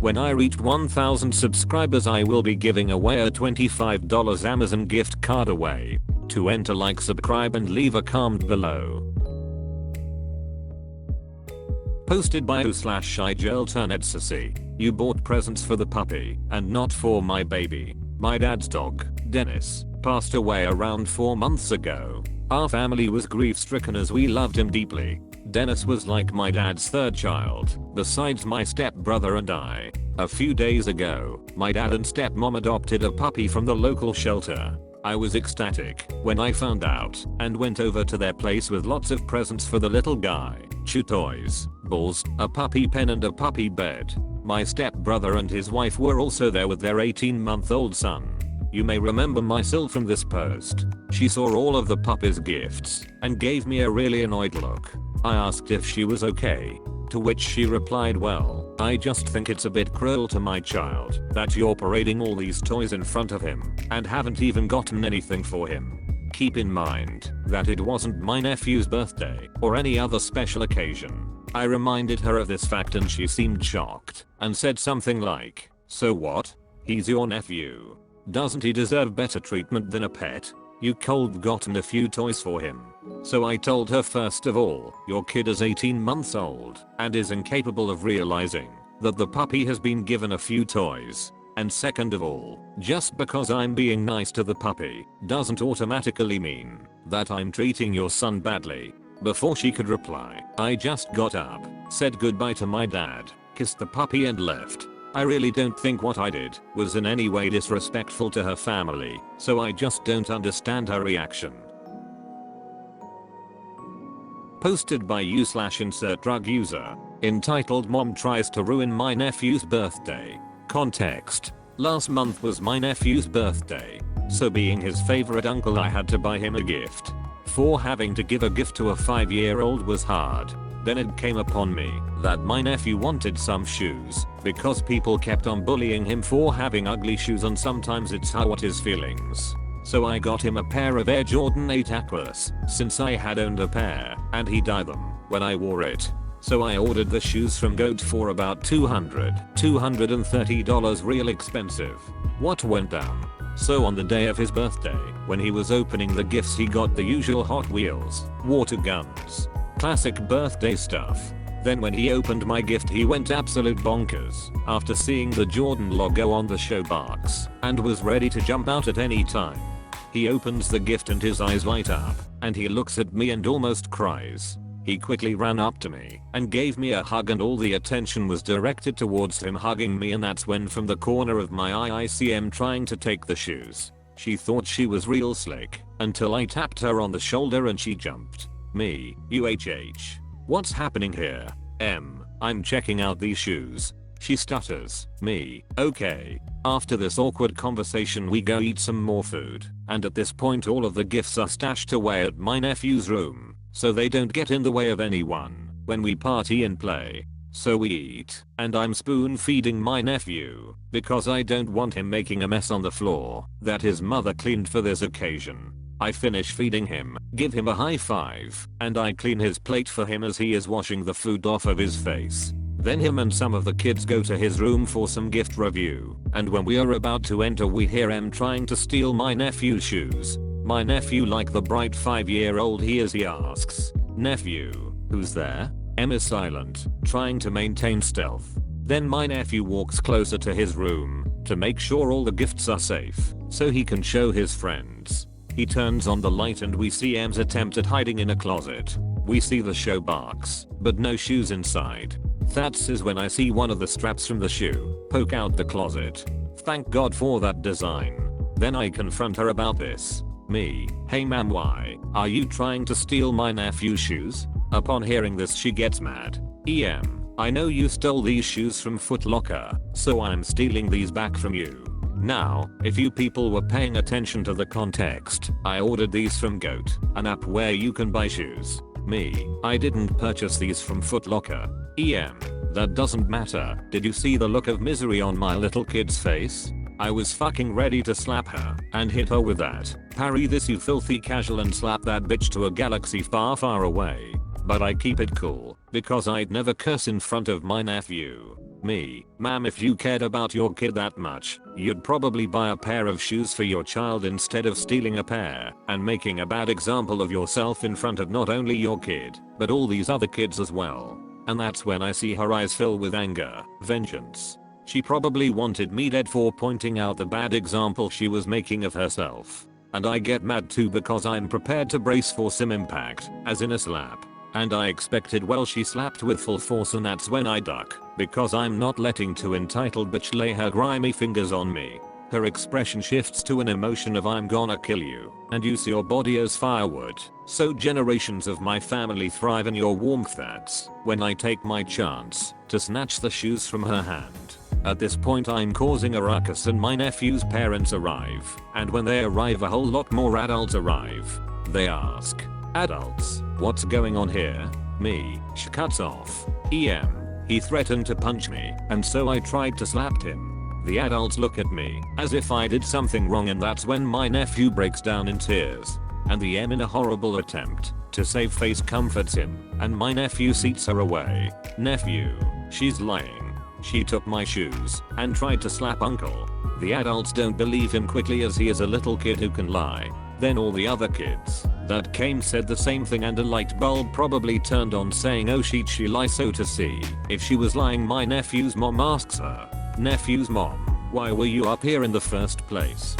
When I reach 1000 subscribers I will be giving away a $25 Amazon gift card away. To enter, like, subscribe and leave a comment below. Posted by u/shy-alternate. You bought presents for the puppy and not for my baby. My dad's dog, Dennis, passed away around 4 months ago. Our family was grief-stricken as we loved him deeply. Dennis was like my dad's third child, besides my stepbrother and I. A few days ago, my dad and stepmom adopted a puppy from the local shelter. I was ecstatic when I found out and went over to their place with lots of presents for the little guy. Chew toys, balls, a puppy pen and a puppy bed. My stepbrother and his wife were also there with their 18-month-old son. You may remember Mysil from this post. She saw all of the puppy's gifts and gave me a really annoyed look. I asked if she was okay, to which she replied, "Well, I just think it's a bit cruel to my child that you're parading all these toys in front of him and haven't even gotten anything for him. Keep in mind that it wasn't my nephew's birthday or any other special occasion." I reminded her of this fact and she seemed shocked and said something like, "So what? He's your nephew. Doesn't he deserve better treatment than a pet? You cold gotten a few toys for him." So I told her, first of all, your kid is 18 months old and is incapable of realizing that the puppy has been given a few toys. And second of all, just because I'm being nice to the puppy doesn't automatically mean that I'm treating your son badly. Before she could reply, I just got up, said goodbye to my dad, kissed the puppy and left. I really don't think what I did was in any way disrespectful to her family, so I just don't understand her reaction. Posted by u/insert drug user. Entitled "Mom Tries to Ruin My Nephew's Birthday." Context: last month was my nephew's birthday, so being his favorite uncle I had to buy him a gift. For having to give a gift to a 5-year-old was hard. Then it came upon me that my nephew wanted some shoes because people kept on bullying him for having ugly shoes and sometimes it's hurt his feelings. So I got him a pair of Air Jordan 8 Aquas since I had owned a pair and he dyed them when I wore it. So I ordered the shoes from Goat for about $230, real expensive. What went down? So on the day of his birthday, when he was opening the gifts, he got the usual Hot Wheels, water guns, classic birthday stuff. Then when he opened my gift he went absolute bonkers after seeing the Jordan logo on the show box and was ready to jump out at any time. He opens the gift and his eyes light up and he looks at me and almost cries. He quickly ran up to me and gave me a hug and all the attention was directed towards him hugging me, and that's when from the corner of my eye I see him trying to take the shoes. She thought she was real slick until I tapped her on the shoulder and she jumped. Me, UHH. What's happening here? I'm checking out these shoes. She stutters. Me, okay. After this awkward conversation we go eat some more food, and at this point all of the gifts are stashed away at my nephew's room, so they don't get in the way of anyone when we party and play. So we eat, and I'm spoon feeding my nephew because I don't want him making a mess on the floor that his mother cleaned for this occasion. I finish feeding him, give him a high five, and I clean his plate for him as he is washing the food off of his face. Then him and some of the kids go to his room for some gift review, and when we are about to enter we hear M trying to steal my nephew's shoes. My nephew, like the bright 5-year-old he is, he asks, "Nephew, who's there?" M is silent, trying to maintain stealth. Then my nephew walks closer to his room to make sure all the gifts are safe so he can show his friends. He turns on the light and we see M's attempt at hiding in a closet. We see the show box, but no shoes inside. That's when I see one of the straps from the shoe poke out the closet. Thank God for that design. Then I confront her about this. Me, "Hey ma'am, why are you trying to steal my nephew's shoes?" Upon hearing this she gets mad. I know you stole these shoes from Foot Locker, so I'm stealing these back from you. Now, if you people were paying attention to the context, I ordered these from Goat, an app where you can buy shoes. Me, I didn't purchase these from Foot Locker. That doesn't matter. Did you see the look of misery on my little kid's face? I was fucking ready to slap her and hit her with that. "Parry this, you filthy casual," and slap that bitch to a galaxy far far away. But I keep it cool because I'd never curse in front of my nephew. Me, ma'am, if you cared about your kid that much, you'd probably buy a pair of shoes for your child instead of stealing a pair and making a bad example of yourself in front of not only your kid, but all these other kids as well. And that's when I see her eyes fill with anger, vengeance. She probably wanted me dead for pointing out the bad example she was making of herself. And I get mad too because I'm prepared to brace for some impact, as in a slap. And I expected, well, she slapped with full force, and that's when I duck, because I'm not letting two entitled bitch lay her grimy fingers on me. Her expression shifts to an emotion of I'm gonna kill you and use your body as firewood, so generations of my family thrive in your warmth. That's when I take my chance to snatch the shoes from her hand. At this point I'm causing a ruckus and my nephew's parents arrive, and when they arrive a whole lot more adults arrive. They ask, adults, what's going on here? Me, she cuts off. He threatened to punch me, and so I tried to slap him. The adults look at me as if I did something wrong, and that's when my nephew breaks down in tears. And the in a horrible attempt to save face comforts him, and my nephew seats her away. Nephew, she's lying. She took my shoes and tried to slap uncle. The adults don't believe him quickly as he is a little kid who can lie. Then all the other kids that came said the same thing, and a light bulb probably turned on saying, oh she lies. So to see if she was lying, my nephew's mom asks her, nephew's mom, why were you up here in the first place?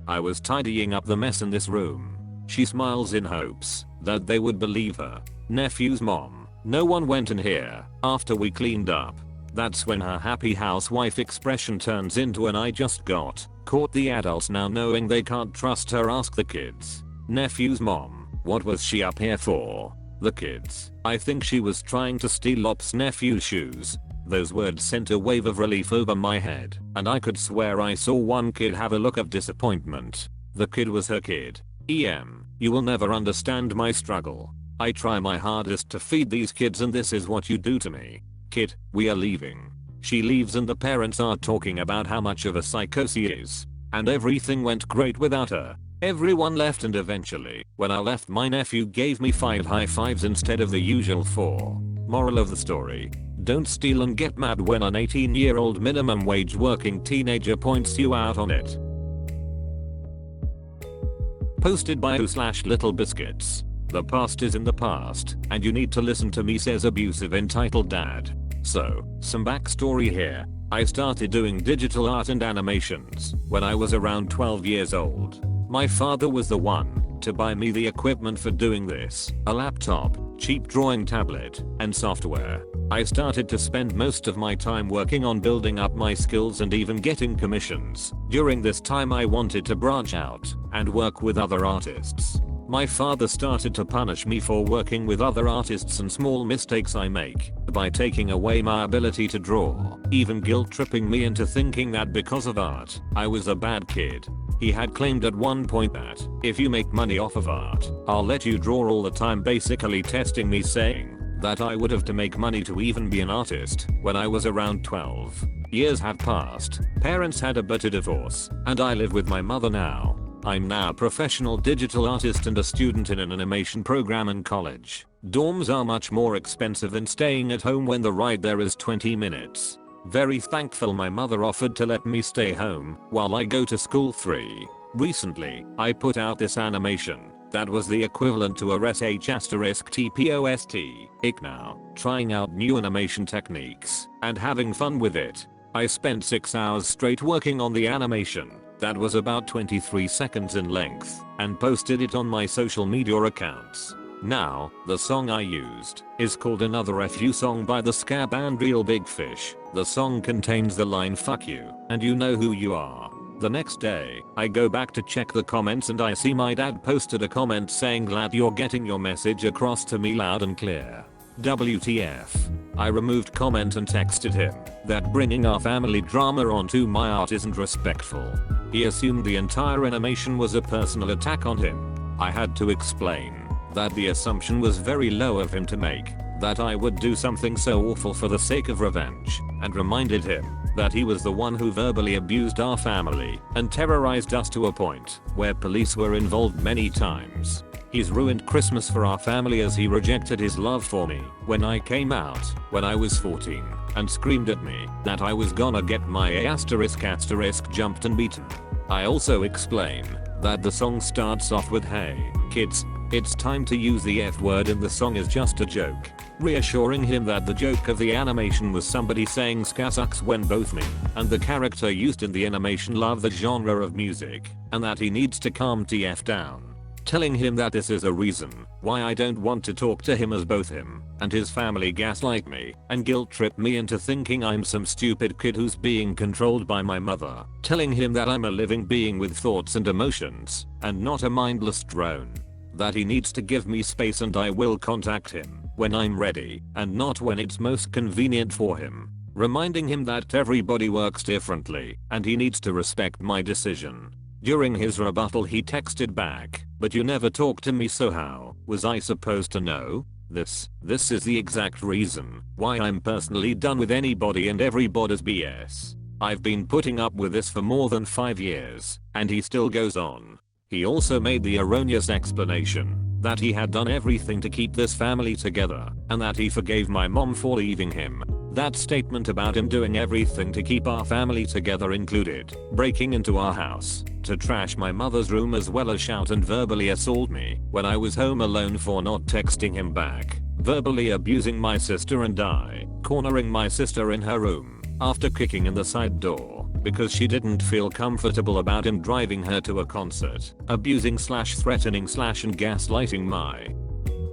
I was tidying up the mess in this room. She smiles in hopes that they would believe her. Nephew's mom, no one went in here after we cleaned up. That's when her happy housewife expression turns into an I just got caught. The adults, now knowing they can't trust her, ask the kids, nephew's mom, what was she up here for? The kids, I think she was trying to steal Op's nephew's shoes. Those words sent a wave of relief over my head, and I could swear I saw one kid have a look of disappointment. The kid was her kid. You will never understand my struggle. I try my hardest to feed these kids, and this is what you do to me. Kid, we are leaving. She leaves, and the parents are talking about how much of a psycho she is. And everything went great without her. Everyone left, and eventually, when I left, my nephew gave me 5 high fives instead of the usual 4. Moral of the story: don't steal and get mad when an 18-year-old minimum wage working teenager points you out on it. Posted by who/littlebiscuits. The past is in the past, and you need to listen to me, says abusive entitled dad. So, some backstory here. I started doing digital art and animations when I was around 12 years old. My father was the one to buy me the equipment for doing this: a laptop, cheap drawing tablet, and software. I started to spend most of my time working on building up my skills and even getting commissions. During this time I wanted to branch out and work with other artists. My father started to punish me for working with other artists and small mistakes I make by taking away my ability to draw, even guilt tripping me into thinking that because of art, I was a bad kid. He had claimed at one point that if you make money off of art, I'll let you draw all the time, basically testing me, saying that I would have to make money to even be an artist when I was around 12. Years have passed, parents had a bitter divorce, and I live with my mother now. I'm now a professional digital artist and a student in an animation program in college. Dorms are much more expensive than staying at home when the ride there is 20 minutes. Very thankful my mother offered to let me stay home while I go to school 3. Recently, I put out this animation that was the equivalent to a sh*TPOST. Ik now, trying out new animation techniques and having fun with it. I spent 6 hours straight working on the animation that was about 23 seconds in length and posted it on my social media accounts. Now, the song I used is called Another FU Song by the ska band Real Big Fish. The song contains the line "fuck you, and you know who you are." The next day, I go back to check the comments and I see my dad posted a comment saying, "Glad you're getting your message across to me loud and clear. WTF. I removed comment and texted him that bringing our family drama onto my art isn't respectful. He assumed the entire animation was a personal attack on him. I had to explain that the assumption was very low of him to make, that I would do something so awful for the sake of revenge, and reminded him that he was the one who verbally abused our family and terrorized us to a point where police were involved many times. He's ruined Christmas for our family as he rejected his love for me when I came out when I was 14 and screamed at me that I was gonna get my asterisk jumped and beaten. I also explain that the song starts off with "Hey, kids, it's time to use the F word and the song is just a joke," reassuring him that the joke of the animation was somebody saying ska sucks when both me and the character used in the animation love the genre of music and that he needs to calm TF down. Telling him that this is a reason why I don't want to talk to him as both him and his family gaslight me and guilt trip me into thinking I'm some stupid kid who's being controlled by my mother. Telling him that I'm a living being with thoughts and emotions and not a mindless drone. That he needs to give me space and I will contact him when I'm ready and not when it's most convenient for him. Reminding him that everybody works differently and he needs to respect my decision. During his rebuttal he texted back, "But you never talked to me, so how was I supposed to know? This is the exact reason why I'm personally done with anybody and everybody's BS. I've been putting up with this for more than 5 years." And he still goes on. He also made the erroneous explanation that he had done everything to keep this family together and that he forgave my mom for leaving him. That statement about him doing everything to keep our family together included breaking into our house to trash my mother's room as well as shout and verbally assault me when I was home alone for not texting him back, verbally abusing my sister and I, cornering my sister in her room after kicking in the side door because she didn't feel comfortable about him driving her to a concert, abusing / threatening / and gaslighting my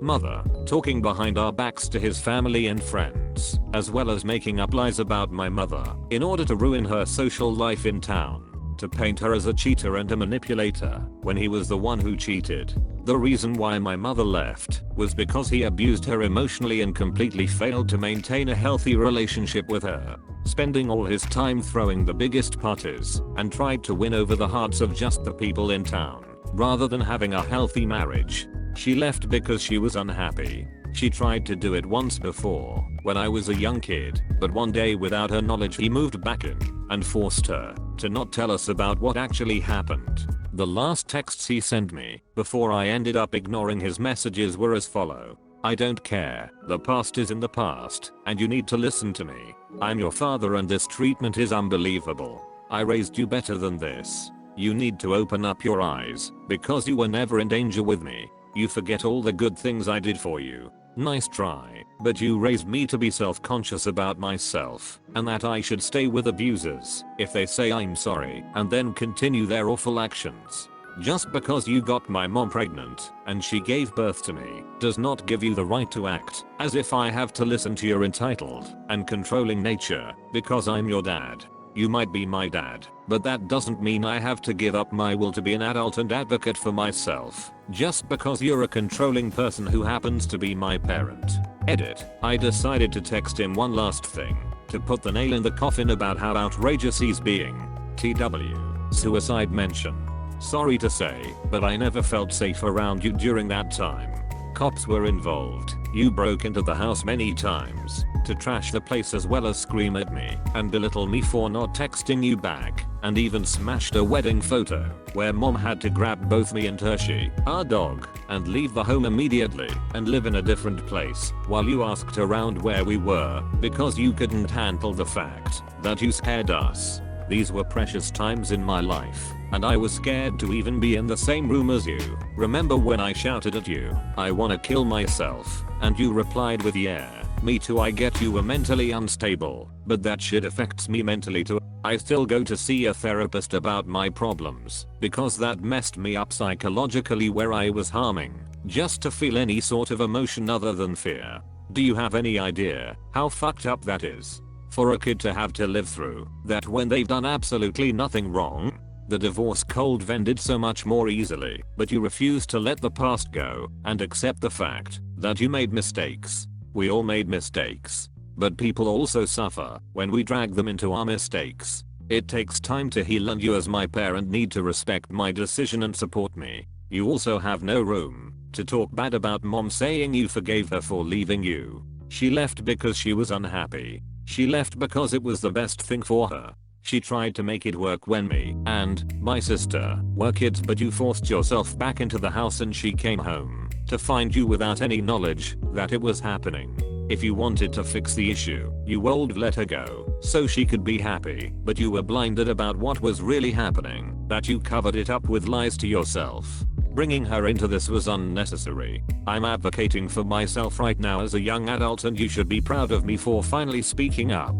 mother, talking behind our backs to his family and friends, as well as making up lies about my mother in order to ruin her social life in town, to paint her as a cheater and a manipulator when he was the one who cheated. The reason why my mother left was because he abused her emotionally and completely failed to maintain a healthy relationship with her, spending all his time throwing the biggest parties and tried to win over the hearts of just the people in town rather than having a healthy marriage. She left because she was unhappy. She tried to do it once before when I was a young kid, but one day without her knowledge he moved back in and forced her to not tell us about what actually happened. The last texts he sent me before I ended up ignoring his messages were as follow: "I don't care, the past is in the past and you need to listen to me. I'm your father and this treatment is unbelievable. I raised you better than this. You need to open up your eyes because you were never in danger with me. You forget all the good things I did for you. Nice try, but you raised me to be self-conscious about myself and that I should stay with abusers if they say I'm sorry and then continue their awful actions. Just because you got my mom pregnant and she gave birth to me does not give you the right to act as if I have to listen to your entitled and controlling nature because I'm your dad. You might be my dad, but that doesn't mean I have to give up my will to be an adult and advocate for myself just because you're a controlling person who happens to be my parent." Edit. I decided to text him one last thing to put the nail in the coffin about how outrageous he's being. TW. Suicide mention. "Sorry to say, but I never felt safe around you during that time. Cops were involved. You broke into the house many times to trash the place as well as scream at me and belittle me for not texting you back, and even smashed a wedding photo where mom had to grab both me and Hershey, our dog, and leave the home immediately and live in a different place while you asked around where we were because you couldn't handle the fact that you scared us. These were precious times in my life, and I was scared to even be in the same room as you. Remember when I shouted at you, 'I wanna kill myself,' and you replied with 'Yeah, me too. I get you were mentally unstable, but that shit affects me mentally too. I still go to see a therapist about my problems because that messed me up psychologically where I was harming just to feel any sort of emotion other than fear.' Do you have any idea how fucked up that is? For a kid to have to live through that when they've done absolutely nothing wrong? The divorce cold ended so much more easily, but you refuse to let the past go and accept the fact that you made mistakes. We all made mistakes. But people also suffer when we drag them into our mistakes. It takes time to heal and you as my parent need to respect my decision and support me. You also have no room to talk bad about mom saying you forgave her for leaving you. She left because she was unhappy. She left because it was the best thing for her. She tried to make it work when me and my sister were kids, but you forced yourself back into the house and she came home to find you without any knowledge that it was happening. If you wanted to fix the issue, you would let her go so she could be happy, but you were blinded about what was really happening, that you covered it up with lies to yourself. Bringing her into this was unnecessary. I'm advocating for myself right now as a young adult, and you should be proud of me for finally speaking up.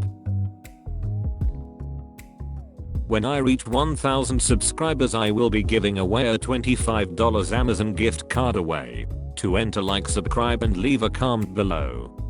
When I reach 1,000 subscribers, I will be giving away a $25 Amazon gift card away. To enter, like, subscribe and leave a comment below.